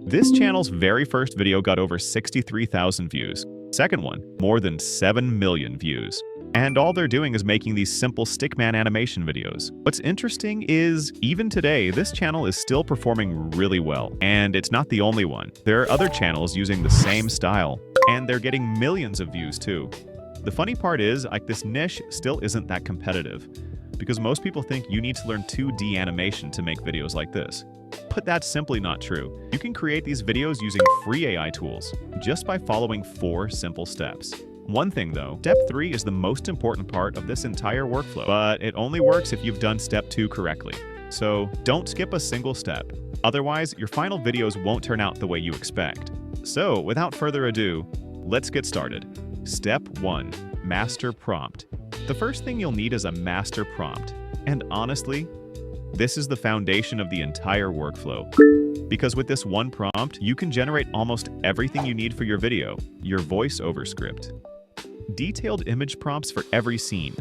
This channel's very first video got over 63,000 views. Second one, more than 7 million views. And all they're doing is making these simple Stickman animation videos. What's interesting is, even today, this channel is still performing really well. And it's not the only one. There are other channels using the same style, and they're getting millions of views too. The funny part is, this niche still isn't that competitive, because most people think you need to learn 2D animation to make videos like this. But that's simply not true. You can create these videos using free AI tools, just by following 4 simple steps. One thing though, step 3 is the most important part of this entire workflow, but it only works if you've done step 2 correctly. So don't skip a single step. Otherwise, your final videos won't turn out the way you expect. So without further ado, let's get started. Step 1. Master prompt. The first thing you'll need is a master prompt. And honestly, this is the foundation of the entire workflow. Because with this one prompt, you can generate almost everything you need for your video, your voiceover script, detailed image prompts for every scene,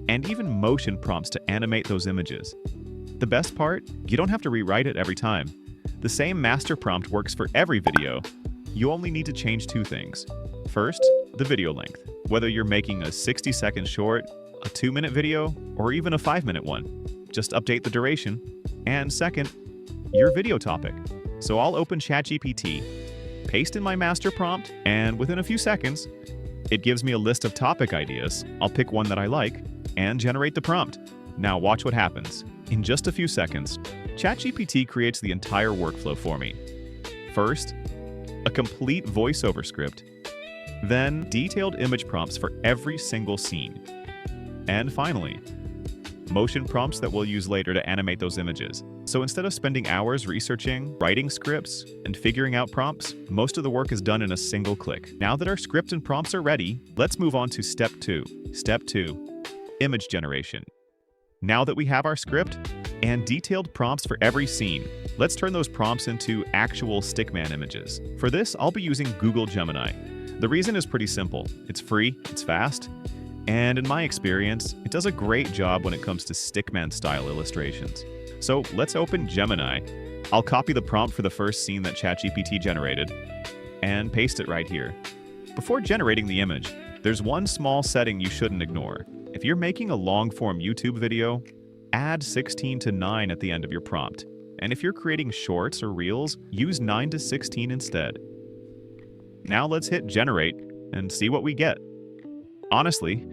and even motion prompts to animate those images. The best part, you don't have to rewrite it every time. The same master prompt works for every video. You only need to change 2 things. First, the video length. Whether you're making a 60-second short, a 2-minute video, or even a 5-minute one, just update the duration. And second, your video topic. So I'll open ChatGPT, paste in my master prompt, and within a few seconds, it gives me a list of topic ideas. I'll pick one that I like and generate the prompt. Now watch what happens. In just a few seconds, ChatGPT creates the entire workflow for me. First, a complete voiceover script, then detailed image prompts for every single scene. And finally, motion prompts that we'll use later to animate those images. So instead of spending hours researching, writing scripts, and figuring out prompts, most of the work is done in a single click. Now that our script and prompts are ready, let's move on to step 2. Step 2. Image generation. Now that we have our script and detailed prompts for every scene, let's turn those prompts into actual Stickman images. For this, I'll be using Google Gemini. The reason is pretty simple. It's free, it's fast, and in my experience, it does a great job when it comes to Stickman-style illustrations. So let's open Gemini. I'll copy the prompt for the first scene that ChatGPT generated and paste it right here. Before generating the image, there's one small setting you shouldn't ignore. If you're making a long-form YouTube video, add 16 to 9 at the end of your prompt. And if you're creating shorts or reels, use 9 to 16 instead. Now let's hit generate and see what we get. Honestly,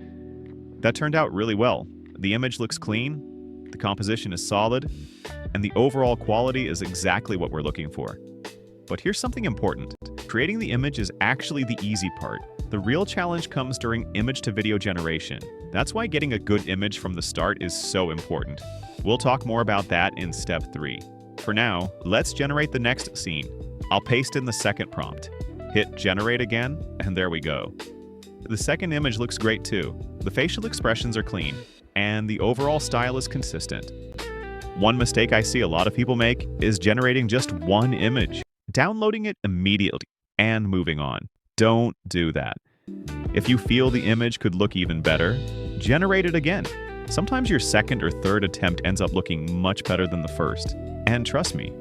that turned out really well. The image looks clean, the composition is solid, and the overall quality is exactly what we're looking for. But here's something important. Creating the image is actually the easy part. The real challenge comes during image-to-video generation. That's why getting a good image from the start is so important. We'll talk more about that in step 3. For now, let's generate the next scene. I'll paste in the second prompt. Hit generate again, and there we go. The second image looks great too. The facial expressions are clean, and the overall style is consistent. One mistake I see a lot of people make is generating just one image, downloading it immediately, and moving on. Don't do that. If you feel the image could look even better, generate it again. Sometimes your second or third attempt ends up looking much better than the first. And trust me,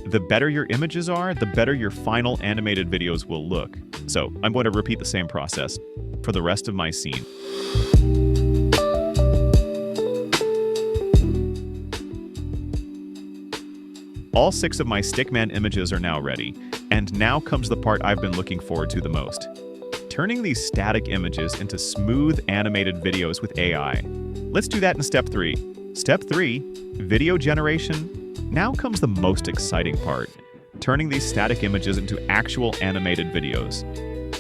the better your images are, the better your final animated videos will look. So I'm going to repeat the same process for the rest of my scene. All 6 of my Stickman images are now ready, and now comes the part I've been looking forward to the most. Turning these static images into smooth animated videos with AI. Let's do that in step 3. Step 3, video generation. Now comes the most exciting part, turning these static images into actual animated videos.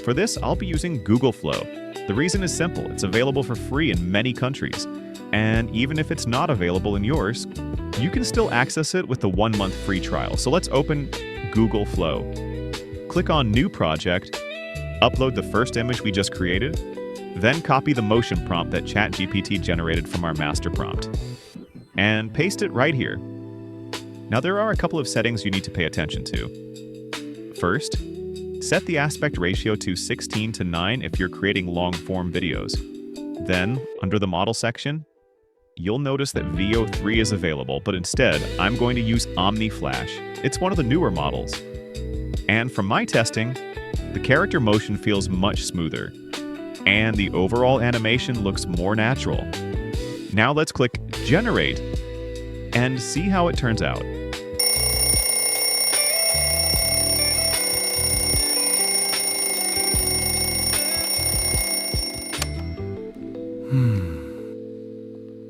For this, I'll be using Google Flow. The reason is simple, it's available for free in many countries. And even if it's not available in yours, you can still access it with the 1-month free trial. So let's open Google Flow. Click on New Project, upload the first image we just created, then copy the motion prompt that ChatGPT generated from our master prompt, and paste it right here. Now there are a couple of settings you need to pay attention to. First, set the aspect ratio to 16 to 9 if you're creating long-form videos. Then, under the model section, you'll notice that VO3 is available, but instead, I'm going to use Omni Flash. It's one of the newer models. And from my testing, the character motion feels much smoother, and the overall animation looks more natural. Now let's click Generate and see how it turns out.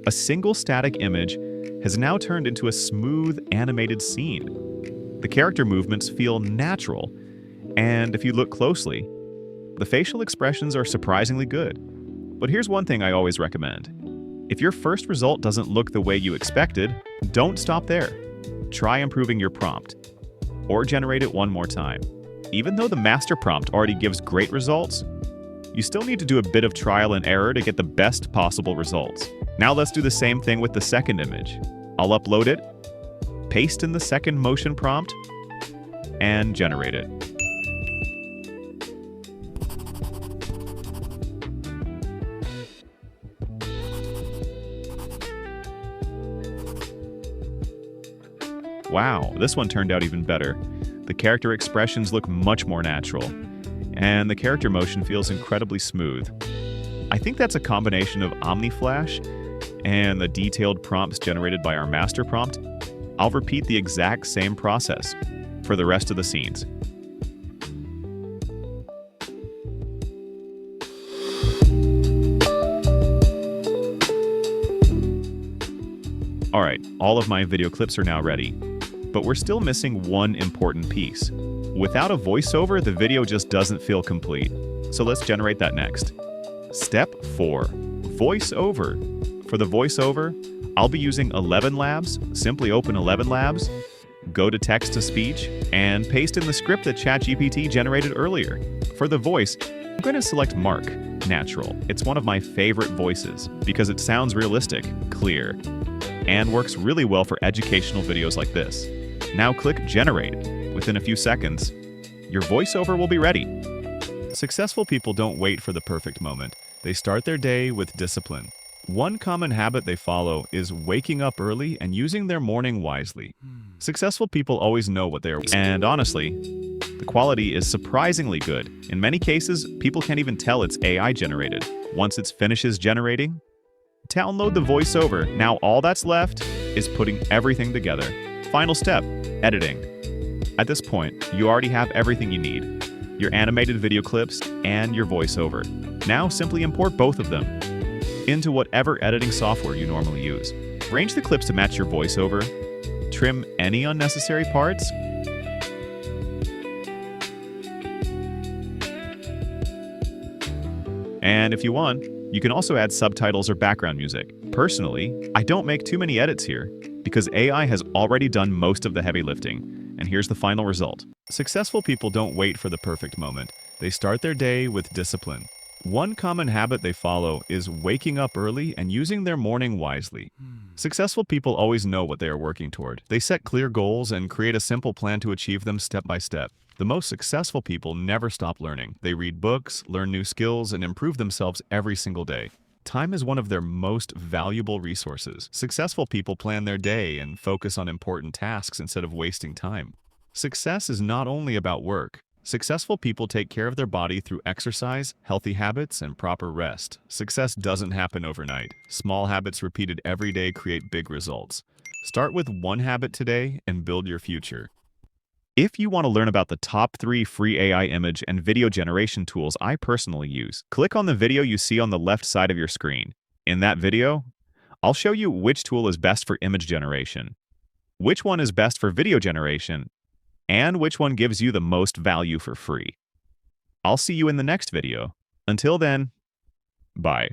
A single static image has now turned into a smooth animated scene. The character movements feel natural, and if you look closely, the facial expressions are surprisingly good. But here's one thing I always recommend. If your first result doesn't look the way you expected, don't stop there. Try improving your prompt, or generate it one more time. Even though the master prompt already gives great results, you still need to do a bit of trial and error to get the best possible results. Now let's do the same thing with the second image. I'll upload it, paste in the second motion prompt, and generate it. Wow, this one turned out even better. The character expressions look much more natural, and the character motion feels incredibly smooth. I think that's a combination of Omni Flash and the detailed prompts generated by our master prompt. I'll repeat the exact same process for the rest of the scenes. Alright, all of my video clips are now ready, but we're still missing one important piece. Without a voiceover, the video just doesn't feel complete. So let's generate that next. Step 4. Voiceover. For the voiceover, I'll be using ElevenLabs. Simply open ElevenLabs, go to text-to-speech, and paste in the script that ChatGPT generated earlier. For the voice, I'm going to select Mark, Natural. It's one of my favorite voices because it sounds realistic, clear, and works really well for educational videos like this. Now click Generate. Within a few seconds, your voiceover will be ready. Successful people don't wait for the perfect moment. They start their day with discipline. One common habit they follow is waking up early and using their morning wisely. Successful people always know what they are, and honestly, the quality is surprisingly good. In many cases, people can't even tell it's AI generated. Once it finishes generating, download the voiceover. Now all that's left is putting everything together. Final step, editing. At this point, you already have everything you need, your animated video clips and your voiceover. Now simply import both of them into whatever editing software you normally use. Arrange the clips to match your voiceover, trim any unnecessary parts, and if you want, you can also add subtitles or background music. Personally, I don't make too many edits here because AI has already done most of the heavy lifting. And here's the final result. Successful people don't wait for the perfect moment. They start their day with discipline. One common habit they follow is waking up early and using their morning wisely. Successful people always know what they are working toward. They set clear goals and create a simple plan to achieve them step by step. The most successful people never stop learning. They read books, learn new skills, and improve themselves every single day. Time is one of their most valuable resources. Successful people plan their day and focus on important tasks instead of wasting time. Success is not only about work. Successful people take care of their body through exercise, healthy habits, and proper rest. Success doesn't happen overnight. Small habits repeated every day create big results. Start with one habit today and build your future. If you want to learn about the top 3 free AI image and video generation tools I personally use, click on the video you see on the left side of your screen. In that video, I'll show you which tool is best for image generation, which one is best for video generation, and which one gives you the most value for free. I'll see you in the next video. Until then, bye.